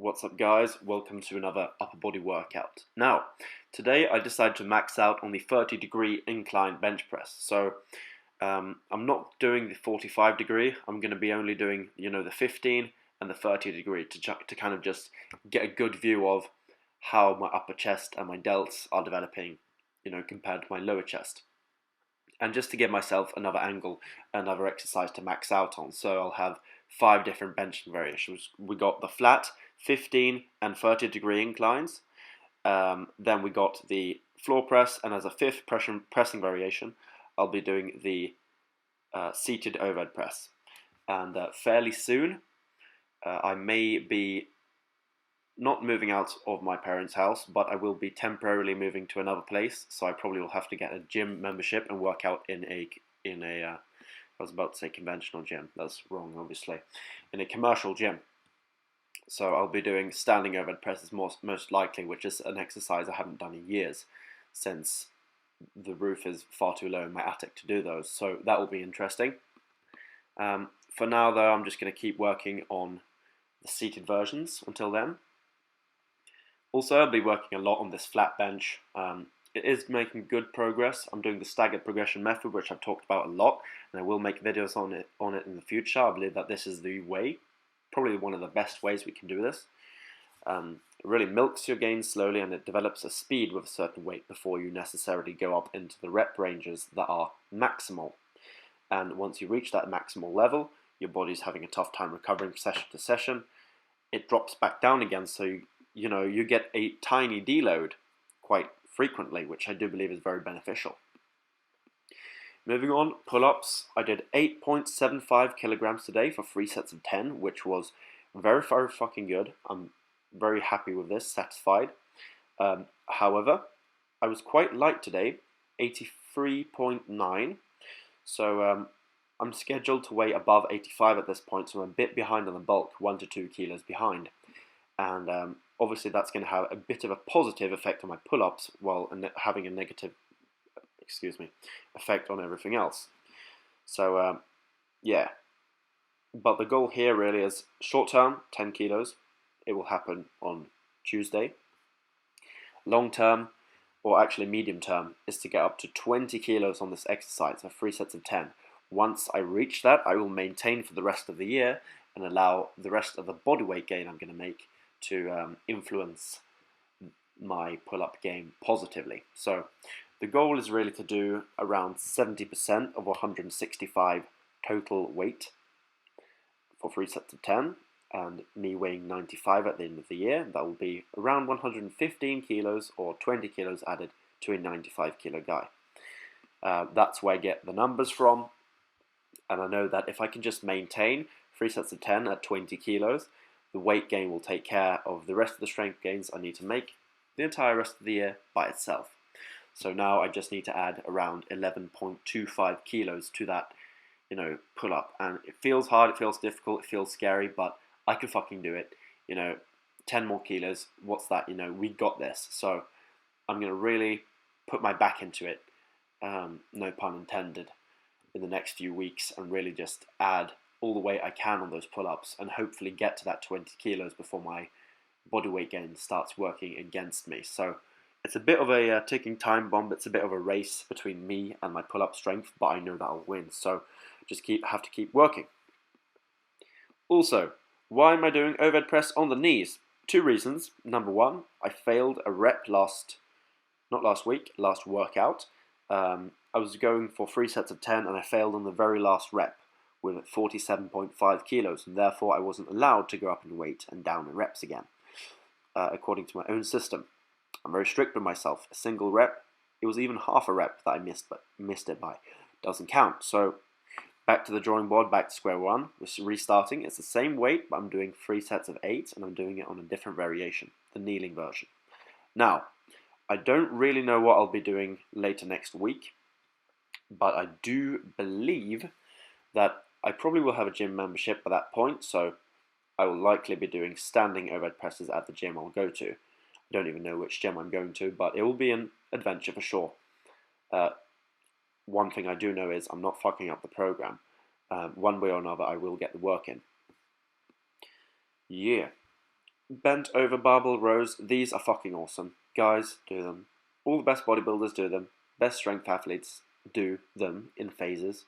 What's up guys, welcome to another upper body workout. Now, today I decided to max out on the 30-degree incline bench press. So I'm not doing the 45-degree, I'm going to be only doing the 15 and the 30-degree to kind of just get a good view of how my upper chest and my delts are developing, compared to my lower chest. And just to give myself another angle, another exercise to max out on. So I'll have 5 different benching variations. We got the flat, 15 and 30-degree inclines. Then we got the floor press, and as a 5th pressing variation, I'll be doing the seated overhead press. And fairly soon, I may be not moving out of my parents' house, but I will be temporarily moving to another place. So I probably will have to get a gym membership and work out in a I was about to say conventional gym. That's wrong, obviously. In a commercial gym. So I'll be doing standing overhead presses most likely, which is an exercise I haven't done in years, since the roof is far too low in my attic to do those. So that will be interesting. For now, though, I'm just going to keep working on the seated versions until then. Also, I'll be working a lot on this flat bench. It is making good progress. I'm doing the staggered progression method, which I've talked about a lot, and I will make videos on it in the future. I believe that this is the way, probably one of the best ways we can do this. It really milks your gains slowly, and it develops a speed with a certain weight before you necessarily go up into the rep ranges that are maximal. And once you reach that maximal level, your body's having a tough time recovering session to session. It drops back down again, so you get a tiny deload quite frequently, which I do believe is very beneficial. Moving on, pull-ups. I did 8.75 kilograms today for 3 sets of 10, which was very, very fucking good. I'm very happy with this, satisfied. However, I was quite light today, 83.9. So I'm scheduled to weigh above 85 at this point, so I'm a bit behind on the bulk, 1 to 2 kilos behind. And obviously that's going to have a bit of a positive effect on my pull-ups, while having a negative, effect on everything else. So yeah, but the goal here really is short term, 10 kilos. It will happen on Tuesday. Long term, or actually medium term, is to get up to 20 kilos on this exercise, so 3 sets of 10. Once I reach that, I will maintain for the rest of the year and allow the rest of the body weight gain I'm going to make to influence my pull-up game positively. So the goal is really to do around 70% of 165 total weight for 3 sets of 10, and me weighing 95 at the end of the year. That will be around 115 kilos or 20 kilos added to a 95 kilo guy. That's where I get the numbers from, and I know that if I can just maintain 3 sets of 10 at 20 kilos, the weight gain will take care of the rest of the strength gains I need to make the entire rest of the year by itself. So now I just need to add around 11.25 kilos to that, pull up. And it feels hard, it feels difficult, it feels scary, but I can fucking do it. 10 more kilos, what's that? We got this. So I'm going to really put my back into it, no pun intended, in the next few weeks, and really just add all the weight I can on those pull-ups and hopefully get to that 20 kilos before my body weight gain starts working against me. So it's a bit of a ticking time bomb. It's a bit of a race between me and my pull-up strength, but I know that I'll win. So just have to keep working. Also, why am I doing overhead press on the knees? 2 reasons. Number 1, I failed a rep last workout. I was going for 3 sets of 10 and I failed on the very last rep with 47.5 kilos, and therefore I wasn't allowed to go up in weight and down in reps again, according to my own system. I'm very strict with myself. A single rep, it was even half a rep that I missed it by, doesn't count. So back to the drawing board, back to square one. We're restarting. It's the same weight, but I'm doing 3 sets of 8, and I'm doing it on a different variation, the kneeling version. Now, I don't really know what I'll be doing later next week, but I do believe that I probably will have a gym membership by that point, so I will likely be doing standing overhead presses at the gym I'll go to. I don't even know which gym I'm going to, but it will be an adventure for sure. One thing I do know is I'm not fucking up the program. One way or another, I will get the work in. Yeah. Bent over barbell rows, these are fucking awesome. Guys, do them. All the best bodybuilders do them. Best strength athletes do them in phases.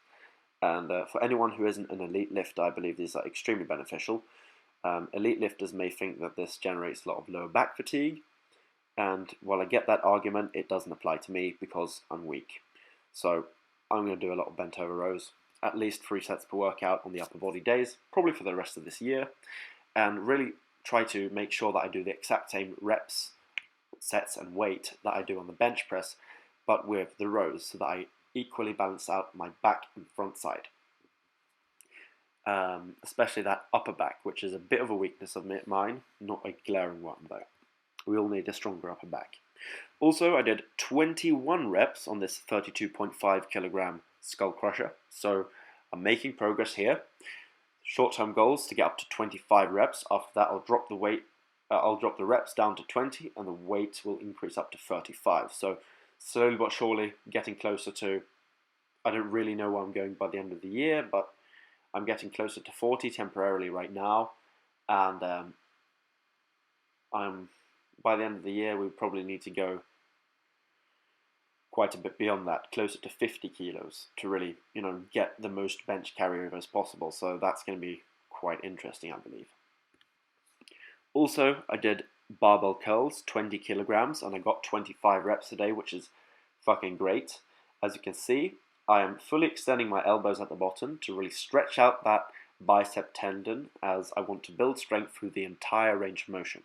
And for anyone who isn't an elite lifter, I believe these are extremely beneficial. Elite lifters may think that this generates a lot of lower back fatigue, and while I get that argument, it doesn't apply to me because I'm weak. So I'm going to do a lot of bent over rows, at least 3 sets per workout on the upper body days, probably for the rest of this year, and really try to make sure that I do the exact same reps, sets and weight that I do on the bench press, but with the rows, so that I equally balance out my back and front side. Especially that upper back, which is a bit of a weakness of mine, not a glaring one though. We all need a stronger upper back. Also, I did 21 reps on this 32.5 kilogram skull crusher, so I'm making progress here. Short-term goals to get up to 25 reps. After that, I'll drop the weight. I'll drop the reps down to 20, and the weight will increase up to 35. So slowly but surely, getting closer to. I don't really know where I'm going by the end of the year, but I'm getting closer to 40 temporarily right now, and by the end of the year we probably need to go quite a bit beyond that, closer to 50 kilos to really, get the most bench carryover as possible. So that's going to be quite interesting, I believe. Also, I did barbell curls, 20 kilograms, and I got 25 reps a day, which is fucking great. As you can see, I am fully extending my elbows at the bottom to really stretch out that bicep tendon, as I want to build strength through the entire range of motion.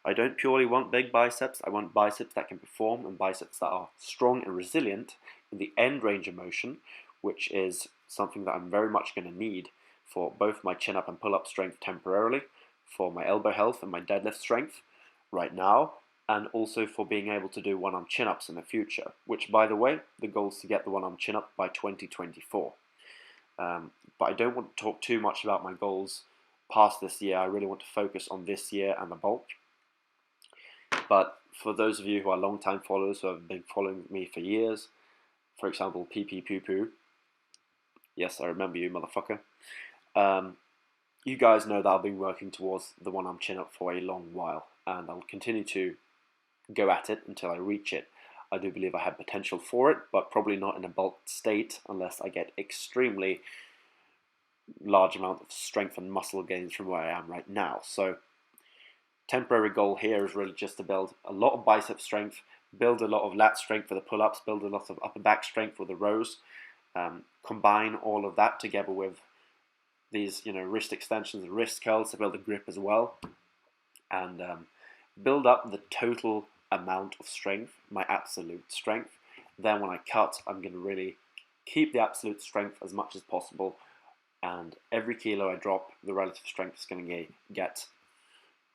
I don't purely want big biceps, I want biceps that can perform and biceps that are strong and resilient in the end range of motion, which is something that I'm very much going to need for both my chin-up and pull-up strength temporarily, for my elbow health and my deadlift strength right now, and also for being able to do one-arm chin-ups in the future, which, by the way, the goal is to get the one-arm chin-up by 2024. But I don't want to talk too much about my goals past this year. I really want to focus on this year and the bulk. But for those of you who are long-time followers who have been following me for years, for example, PP Poo Poo, yes, I remember you, motherfucker. You guys know that I've been working towards the one-arm chin-up for a long while, and I'll continue to go at it until I reach it. I do believe I have potential for it, but probably not in a bulked state unless I get extremely large amount of strength and muscle gains from where I am right now. So temporary goal here is really just to build a lot of bicep strength, build a lot of lat strength for the pull-ups, build a lot of upper back strength for the rows, combine all of that together with these, wrist extensions and wrist curls to build a grip as well, and build up the total amount of strength, my absolute strength. Then when I cut, I'm going to really keep the absolute strength as much as possible, and every kilo I drop, the relative strength is going to get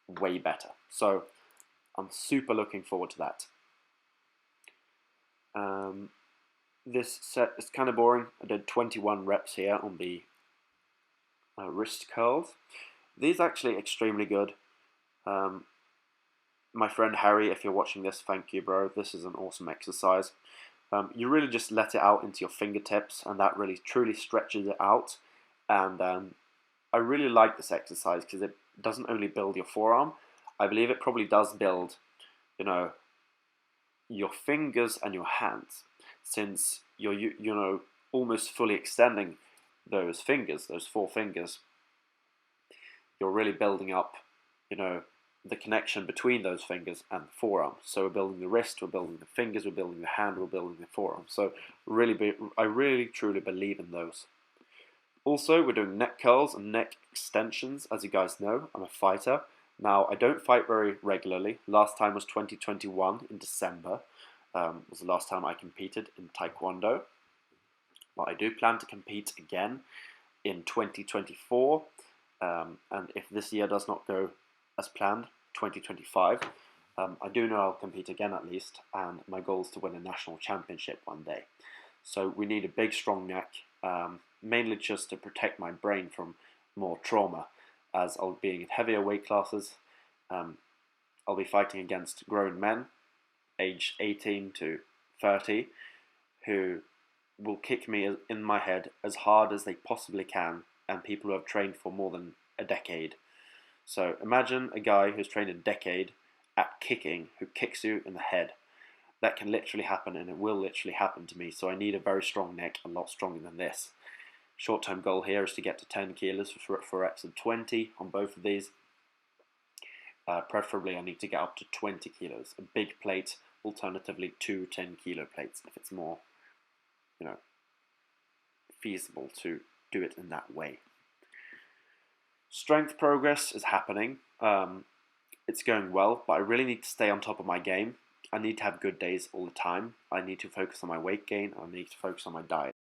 way better. So I'm super looking forward to that. This set is kind of boring. I did 21 reps here on the wrist curls. These are actually extremely good. My friend Harry, if you're watching this, thank you, bro. This is an awesome exercise. You really just let it out into your fingertips, and that really truly stretches it out. And I really like this exercise because it doesn't only build your forearm. I believe it probably does build, your fingers and your hands, since you're almost fully extending those fingers, those 4 fingers. You're really building up, the connection between those fingers and the forearm. So we're building the wrist, we're building the fingers, we're building the hand, we're building the forearm. So I really truly believe in those. Also, we're doing neck curls and neck extensions. As you guys know, I'm a fighter. Now, I don't fight very regularly. Last time was 2021 in December. Was the last time I competed in Taekwondo. But I do plan to compete again in 2024. And if this year does not go as planned, 2025, I do know I'll compete again at least. And my goal is to win a national championship one day. So we need a big, strong neck. Mainly just to protect my brain from more trauma, as I'll be in heavier weight classes. I'll be fighting against grown men, aged 18 to 30, who will kick me in my head as hard as they possibly can, and people who have trained for more than a decade. So imagine a guy who's trained a decade at kicking, who kicks you in the head. That can literally happen, and it will literally happen to me. So I need a very strong neck, a lot stronger than this. Short-term goal here is to get to 10 kilos for reps of 20 on both of these. Preferably I need to get up to 20 kilos. A big plate, alternatively 2 10-kilo plates if it's more, feasible to do it in that way. Strength progress is happening. It's going well, but I really need to stay on top of my game. I need to have good days all the time. I need to focus on my weight gain. I need to focus on my diet.